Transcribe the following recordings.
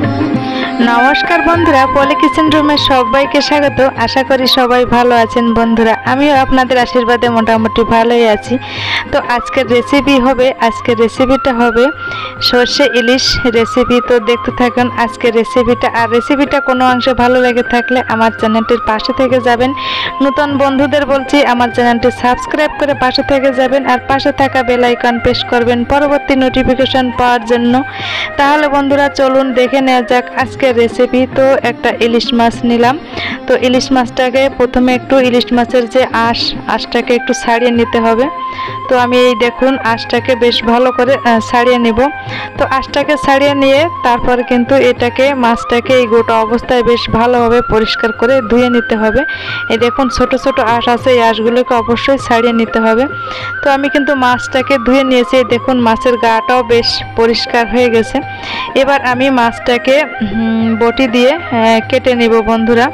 नमस्कार बंधुरा पली किचेन रूमे सबाइके स्वागत। आशा करी सबाई भालो आछेन बंधुरा। आमिও आपनादेर आशीर्वादे मोटामुटी भालोई आछि। तो आजकेर रेसिपि होबे, आजकेर रेसिपिटा होबे सर्षे इलिश रेसिपि। तो देखते थाकुन आजकेर रेसिपिटा। और रेसिपिटा कोनो अंशे भालो लेगे थाकले आमार चैनलटिर पाशे थेके जाबेन। नतून बंधुदेर बोलछि आमार चैनलटी सबस्क्राइब करे पाशे थेके जाबेन और पाशे थाका बेल आइकन प्रेस करबेन परबर्ती नोटिफिकेशन पाওয়ার জন্য। তাহলে বন্ধুরা চলুন দেখে নেওয়া যাক আজকের रेसिपि। तो एक इलिश माछ निलाम। तो इलिश माछटाके प्रथमे एकटू इलिश माछेर जे आँशटाके एकटू छाड़िए निते होबे। तो आमी এই দেখুন আঁশটাকে বেশ ভালো করে ছাড়িয়ে নেব। তো আঁশটাকে ছাড়িয়ে নিয়ে তারপর কিন্তু এটাকে মাছটাকে এই গোটা অবস্থায় বেশ ভালোভাবে পরিষ্কার করে ধুয়ে নিতে হবে। এই দেখুন ছোট ছোট আঁশ আছে, এই আঁশগুলোকে অবশ্যই ছাড়িয়ে নিতে হবে। তো আমি কিন্তু মাছটাকে ধুয়ে নিয়েছি। দেখুন মাছের গাটাও বেশ পরিষ্কার হয়ে গেছে। এবার আমি মাছটাকে বটি দিয়ে কেটে নিব বন্ধুরা।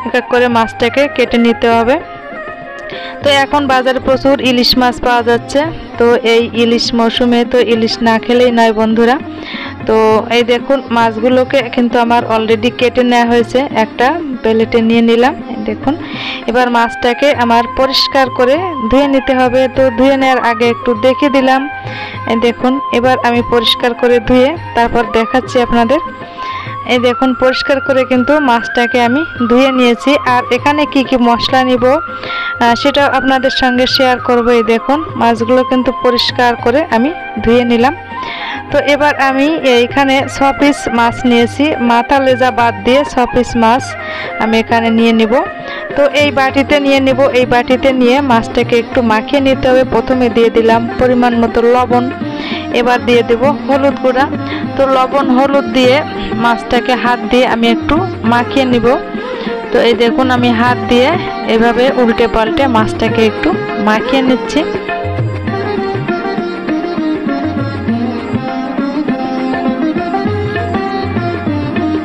এক এক করে মাছটাকে কেটে নিতে হবে। তো এখন বাজারে প্রচুর ইলিশ মাছ পাওয়া যাচ্ছে। তো এই ইলিশ মৌসুমে তো ইলিশ না খেলেই নয় বন্ধুরা। তো এই দেখুন মাছগুলোকে কিন্তু আমার অলরেডি কেটে নেওয়া হয়েছে, একটা প্লেটে নিয়ে নিলাম। দেখুন এবার মাছটাকে আমার পরিষ্কার করে ধুয়ে নিতে হবে। তো ধুয়ে নেওয়ার আগে একটু দেখে দিলাম। দেখুন এবার আমি পরিষ্কার করে ধুয়ে তারপর দেখাচ্ছি আপনাদের। এই দেখুন পরিষ্কার করে কিন্তু মাছটাকে আমি ধুয়ে নিয়েছি। আর এখানে কি কি মশলা নিব সেটা আপনাদের সঙ্গে শেয়ার করব। এই দেখুন মাছগুলো কিন্তু পরিষ্কার করে আমি ধুয়ে নিলাম। তো এবার আমি এইখানে 6 পিস মাছ নিয়েছি, মাথা লেজা বাদ দিয়ে 6 পিস মাছ আমি এখানে নিয়ে নিব। তো এই বাটিতে নিয়ে নিব। এই বাটিতে নিয়ে মাছটাকে একটু মাখিয়ে নিতে হবে। প্রথমে দিয়ে দিলাম পরিমাণ মতো লবণ, এবার দিয়ে দেব হলুদ গুঁড়া। তো লবণ হলুদ দিয়ে মাছটাকে হাত দিয়ে আমি একটু মাখিয়ে নিব। তো এই দেখুন আমি হাত দিয়ে এভাবে উল্টে পাল্টে মাছটাকে একটু মাখিয়ে নিচ্ছি।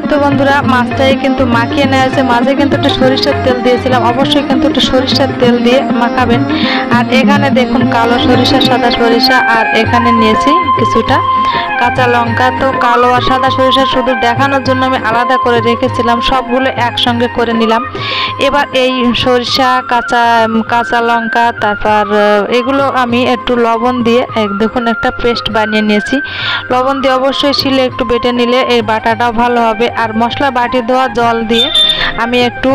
তো বন্ধুরা মাছটাই কিন্তু মাখিয়ে নেওয়া হয়েছে। মাঝে কিন্তু একটু সরিষার তেল দিয়েছিলাম, অবশ্যই কিন্তু একটু সরিষার তেল দিয়ে মাখাবেন। আর এখানে দেখুন কালো সরিষা, সাদা সরিষা, আর এখানে নিয়েছি কিছুটা কাঁচা লঙ্কা। তো কালো আর সাদা সরিষা শুধু দেখানোর জন্য আমি আলাদা করে রেখেছিলাম, সবগুলো একসঙ্গে করে নিলাম। এবার এই সরিষা কাঁচা লঙ্কা তারপর এগুলো আমি একটু লবণ দিয়ে দেখুন একটা পেস্ট বানিয়ে নিয়েছি। লবণ দিয়ে অবশ্যই শিলে একটু বেটে নিলে এই বাটাটাও ভালো হবে। আর মশলা বাটি ধোয়া জল দিয়ে আমি একটু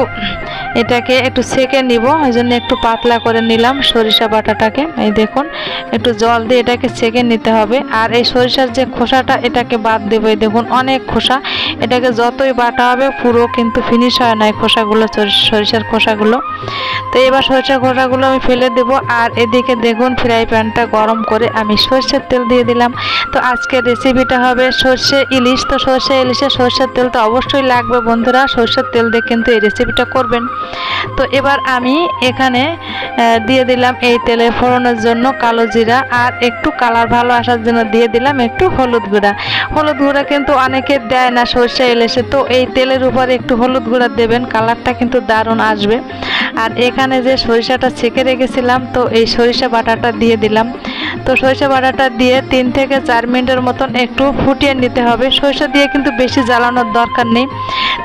এটাকে একটু সেকে নিব, ওই জন্য একটু পাতলা করে নিলাম সরিষা বাটাটাকে। এই দেখুন একটু জল দিয়ে এটাকে সেকে নিতে হবে। আর এই সরিষার যে খোসাটা এটাকে বাদ দেবো। এই দেখুন অনেক খোসা, এটাকে যতই বাটা হবে পুরো কিন্তু ফিনিশ হয় না এই খোসাগুলো, সরিষার খোসাগুলো। তো এবার সরিষার খোসাগুলো আমি ফেলে দেব। আর এদিকে দেখুন ফ্রাই প্যানটা গরম করে আমি সরষের তেল দিয়ে দিলাম। তো আজকের রেসিপিটা হবে সরষে ইলিশ। তো সরষে ইলিশে সরষের তেল তো অবশ্যই লাগবে বন্ধুরা, সরষের তেল দিয়ে কিন্তু এই রেসিপিটা করবেন। তো এবার আমি এখানে দিয়ে দিলাম এই তেলে ফোড়নের জন্য কালো জিরা, আর একটু কালার ভালো আসার জন্য দিয়ে দিলাম একটু হলুদ গুঁড়া। হলুদ গুঁড়া কিন্তু অনেকে দেয় না সরষে ইলিশে, তো এই তেলের উপরে একটু হলুদ গুঁড়া দেবেন, কালারটা কিন্তু দারুণ আসবে। আর এখানে যে সরিষাটা ছেঁকে রেখেছিলাম তো এই সরিষা বাটাটা দিয়ে দিলাম। তো সরিষা বাটাটা দিয়ে 3 থেকে 4 মিনিটের মতন একটু ফুটিয়ে নিতে হবে। সরিষা দিয়ে কিন্তু বেশি জ্বালানোর দরকার নেই,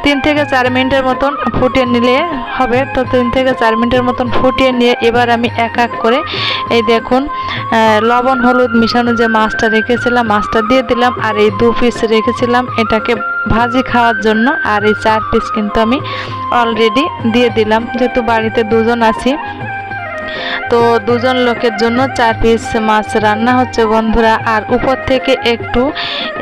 3 থেকে 4 মিনিটের মতন ফুটিয়ে নিলে হবে। তো 3 থেকে 4 মিনিটের মতন ফুটিয়ে নিয়ে এবার আমি এক এক করে এই দেখুন লবণ হলুদ মিশানো যে মাছটা রেখেছিলাম মাছটা দিয়ে দিলাম। আর এই 2 পিস রেখেছিলাম এটাকে ভাজি খাওয়ার জন্য, আর এই 4 পিস কিন্তু আমি অলরেডি দিয়ে দিলাম, যেহেতু বাড়িতে 2 জন আছি। তো 2 জন লোকের জন্য 4 পিস মাছ রান্না হচ্ছে বন্ধুরা। আর উপর থেকে একটু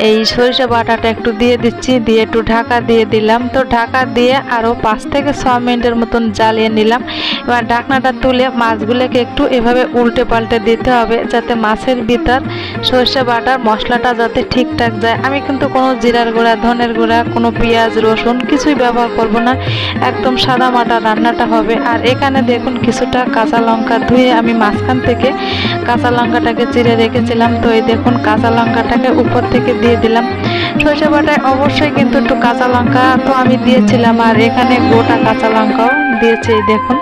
এই সরিষা বাটাটা একটু দিয়ে দিচ্ছি, দিয়ে একটু ঢাকা দিয়ে দিলাম। তো ঢাকা দিয়ে আরও 5 থেকে 6 মিনিটের মতন জ্বালিয়ে নিলাম। এবার ঢাকনাটা তুলে মাছগুলোকে একটু এভাবে উল্টে পাল্টে দিতে হবে, যাতে মাছের ভিতর সরিষা বাটার মশলাটা যাতে ঠিকঠাক যায়। আমি কিন্তু কোনো জিরার গুঁড়া, ধনের গুঁড়া, কোনো পেঁয়াজ রসুন কিছুই ব্যবহার করব না, একদম সাদা মাটা রান্নাটা হবে। আর এখানে দেখুন কিছুটা কাঁচা লঙ্কা ধুয়ে আমি মাঝখান থেকে কাঁচা লঙ্কাটাকে চিড়ে রেখেছিলাম। তো এই দেখুন কাঁচা লঙ্কাটাকে উপর থেকে দিয়ে দিলাম। সরষে বাটায় অবশ্যই কিন্তু একটু কাঁচা লঙ্কা তো আমি দিয়েছিলাম, আর এখানে গোটা কাঁচা লঙ্কাও দিয়েছি এই দেখুন।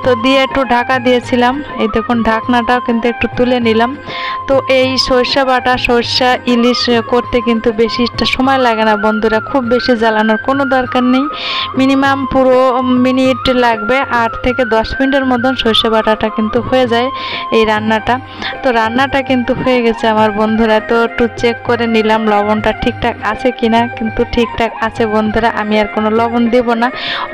তো দিয়ে একটু ঢাকা দিয়েছিলাম। এই দেখুন ঢাকনাটাও কিন্তু একটু তুলে নিলাম। তো এই সরষে বাটা সরষা ইলিশ করতে কিন্তু বেশি সময় লাগে না বন্ধুরা, খুব বেশি জ্বালানোর কোনো দরকার নেই। মিনিমাম পুরো মিনিট লাগবে, 8 থেকে 10 মিনিটের মতন সরষে বাটাটা কিন্তু হয়ে যায় এই রান্নাটা। তো রান্নাটা কিন্তু হয়ে গেছে আমার বন্ধুরা। তো একটু চেক করে নিলাম লবণটা ঠিকঠাক আছে কিনা, কিন্তু ঠিকঠাক আছে বন্ধুরা, আমি আর কোনো লবণ দেব না।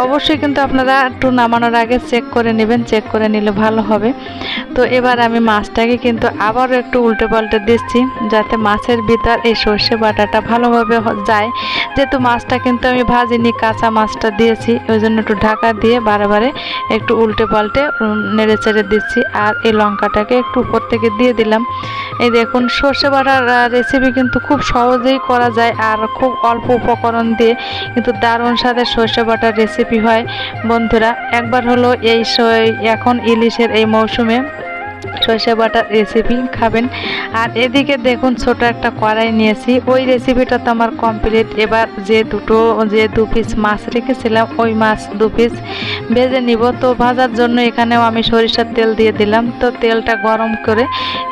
অবশ্যই কিন্তু আপনারা একটু নামানোর আগে চেক করে নেবেন, চেক করে নিলে ভালো হবে। তো এবার আমি মাছটাকে কিন্তু আবারও একটু উল্টে পাল্টে দিচ্ছি, যাতে মাছের ভিতর এই সর্ষে বাটাটা ভালোভাবে যায়। যেহেতু মাছটা কিন্তু আমি ভাজিনি, কাঁচা মাছটা দিয়েছি, ওই জন্য একটু ঢাকা দিয়ে বারে একটু উল্টে পাল্টে নেড়ে চেড়ে দিচ্ছি। আর এই লঙ্কাটাকে একটু উপর থেকে দিয়ে দিলাম। এই দেখুন সর্ষে বাটার রেসিপি কিন্তু খুব সহজেই করা যায়, আর খুব অল্প উপকরণ দিয়ে কিন্তু দারুণ স্বাদের সর্ষে বাটার রেসিপি হয় বন্ধুরা। একবার হলো এখন ইলিশের এই মৌসুমে সর্ষে বাটার রেসিপি খাবেন। আর এদিকে দেখুন ছোট একটা কড়াই নিয়েছি, ওই রেসিপিটা তো আমার কমপ্লিট। এবার যে 2 পিস মাছ রেখেছিলাম, ওই মাছ 2 পিস ভেজে নিব। তো ভাজার জন্য এখানেও আমি সরিষার তেল দিয়ে দিলাম। তো তেলটা গরম করে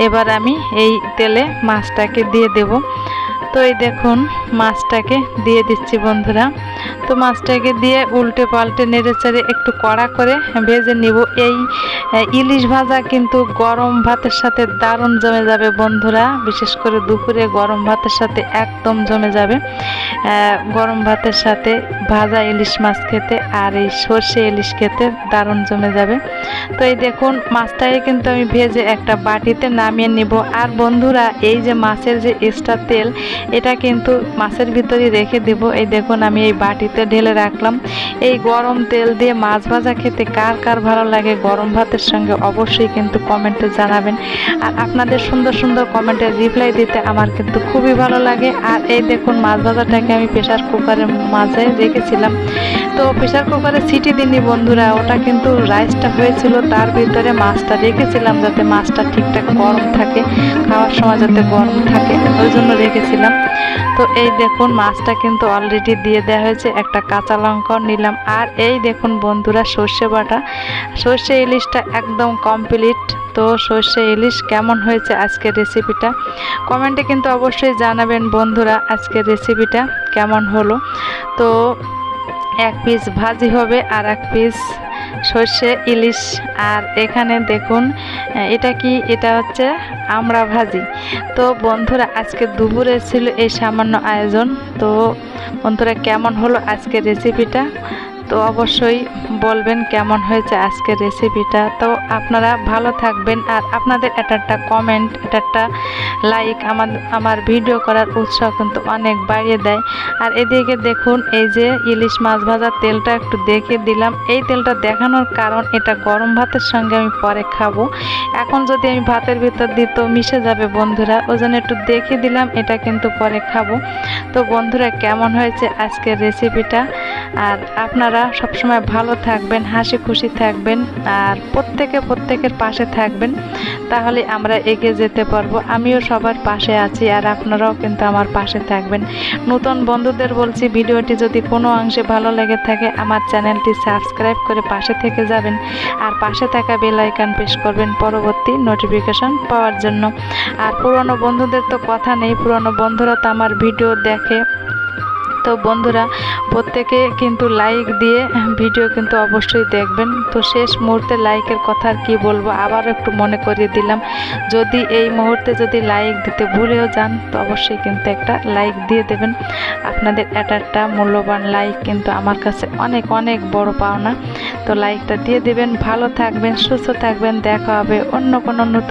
এবার আমি এই তেলে মাছটাকে দিয়ে দেব। তো এই দেখুন মাছটাকে দিয়ে দিচ্ছি বন্ধুরা। তো মাছটাকে দিয়ে উল্টে পাল্টে নেড়ে চেড়ে একটু কড়া করে ভেজে নিব। এই ইলিশ ভাজা কিন্তু গরম ভাতের সাথে দারুণ জমে যাবে বন্ধুরা, বিশেষ করে দুপুরে গরম ভাতের সাথে একদম জমে যাবে। গরম ভাতের সাথে ভাজা ইলিশ মাছ খেতে আর এই সর্ষে ইলিশ খেতে দারুণ জমে যাবে। তো এই দেখুন মাছটাকে কিন্তু আমি ভেজে একটা বাটিতে নামিয়ে নিব। আর বন্ধুরা এই যে মাছের যে এক্সট্রা তেল, এটা কিন্তু মাছের ভিতরে রেখে দেব। এই দেখুন আমি এই বাটিতে ঢেলে রাখলাম। এই গরম তেল দিয়ে মাছ ভাজা খেতে কার কার ভালো লাগে গরম ভাতের সঙ্গে অবশ্যই কিন্তু কমেন্টে জানাবেন। আর আপনাদের সুন্দর সুন্দর কমেন্টের রিপ্লাই দিতে আমার কিন্তু খুবই ভালো লাগে। আর এই দেখুন মাছ ভাজাটাকে আমি প্রেসার কুকারের মাঝে রেখেছিলাম। তো প্রেসার কুকারে সিটি দিইনি বন্ধুরা, ওটা কিন্তু রাইসটা হয়েছিল, তার ভিতরে মাছটা রেখেছিলাম যাতে মাছটা ঠিকঠাক গরম থাকে, খাওয়ার সময় যাতে গরম থাকে, ওই জন্য রেখেছিলাম। তো এই দেখুন মাছটা কিন্তু অলরেডি দিয়ে দেওয়া হয়েছে, একটা কাঁচা লঙ্কাও নিলাম। আর এই দেখুন বন্ধুরা সর্ষে বাটা সর্ষে ইলিশটা একদম কমপ্লিট। তো সর্ষে ইলিশ কেমন হয়েছে আজকের রেসিপিটা কমেন্টে কিন্তু অবশ্যই জানাবেন বন্ধুরা, আজকের রেসিপিটা কেমন হলো। তো 1 পিস ভাজি হবে আর 1 পিস সর্ষে ইলিশ। আর এখানে দেখুন এটা হচ্ছে আমড়া ভাজি। তো বন্ধুরা আজকে দুপুরে ছিল এই সামান্য আয়োজন। তো বন্ধুরা কেমন হলো আজকের রেসিপিটা, তো অবশ্যই বলবেন কেমন হয়েছে আজকের রেসিপিটা। তো আপনারা ভালো থাকবেন, আর আপনাদের একটা কমেন্ট, একটা লাইক আমার ভিডিও করার উৎসাহ কিন্তু অনেক বাড়িয়ে দেয়। আর এদিকে দেখুন এই যে ইলিশ মাছ ভাজার তেলটা একটু দেখে দিলাম। এই তেলটা দেখানোর কারণ এটা গরম ভাতের সঙ্গে আমি পরে খাবো, এখন যদি আমি ভাতের ভিতর দিই তো মিশে যাবে বন্ধুরা, ওই জন্য একটু দেখে দিলাম, এটা কিন্তু পরে খাবো। তো বন্ধুরা কেমন হয়েছে আজকের রেসিপিটা, আর আপনারা সবসময় ভালো থাকবেন, হাসি খুশি থাকবেন, আর প্রত্যেকের পাশে থাকবেন, তাহলে আমরা এগিয়ে যেতে পারবো। আমিও সবার পাশে আছি, আর আপনারাও কিন্তু আমার পাশে থাকবেন। নতুন বন্ধুদের বলছি, ভিডিওটি যদি কোনো অংশে ভালো লেগে থাকে আমার চ্যানেলটি সাবস্ক্রাইব করে পাশে থেকে যাবেন, আর পাশে থাকা বেল আইকন প্রেস করবেন পরবর্তী নোটিফিকেশন পাওয়ার জন্য। আর পুরনো বন্ধুদের তো কথা নেই, পুরনো বন্ধুরা তো আমার ভিডিও দেখে। তো বন্ধুরা প্রত্যেকে কিন্তু লাইক দিয়ে ভিডিও কিন্তু অবশ্যই দেখবেন। তো শেষ মুহূর্তে লাইকের কথা আর কি বলবো, আবার একটু মনে করিয়ে দিলাম, যদি এই মুহূর্তে যদি লাইক দিতে ভুলেও যান তো অবশ্যই কিন্তু একটা লাইক দিয়ে দেবেন। আপনাদের একটা মূল্যবান লাইক কিন্তু আমার কাছে অনেক অনেক বড় পাওনা। তো লাইকটা দিয়ে দেবেন। ভালো থাকবেন, সুস্থ থাকবেন, দেখা হবে অন্য কোনো নতুন